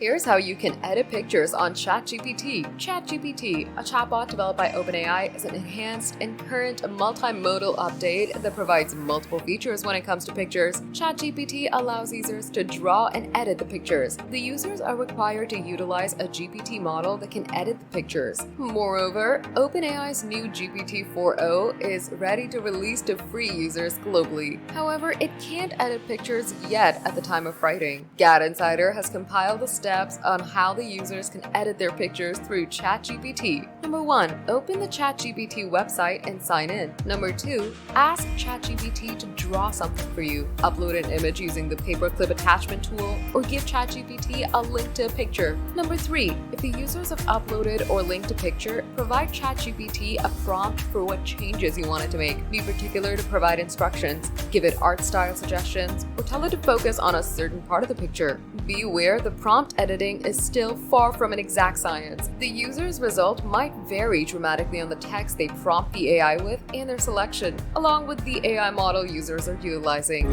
Here's how you can edit pictures on ChatGPT. ChatGPT, a chatbot developed by OpenAI, is an enhanced and current multi-modal update that provides multiple features when it comes to pictures. ChatGPT allows users to draw and edit the pictures. The users are required to utilize a GPT model that can edit the pictures. Moreover, OpenAI's new GPT-4o is ready to release to free users globally. However, it can't edit pictures yet at the time of writing. Gad Insider has compiled the steps on how the users can edit their pictures through ChatGPT. Number 1. Open the ChatGPT website and sign in. Number 2. Ask ChatGPT to draw something for you. Upload an image using the paperclip attachment tool or give ChatGPT a link to a picture. Number 3. If the users have uploaded or linked a picture, provide ChatGPT a prompt for what changes you want it to make. Be particular to provide instructions, give it art style suggestions, or tell it to focus on a certain part of the picture. Be aware the prompt editing is still far from an exact science. The user's result might vary dramatically on the text they prompt the AI with and their selection, along with the AI model users are utilizing.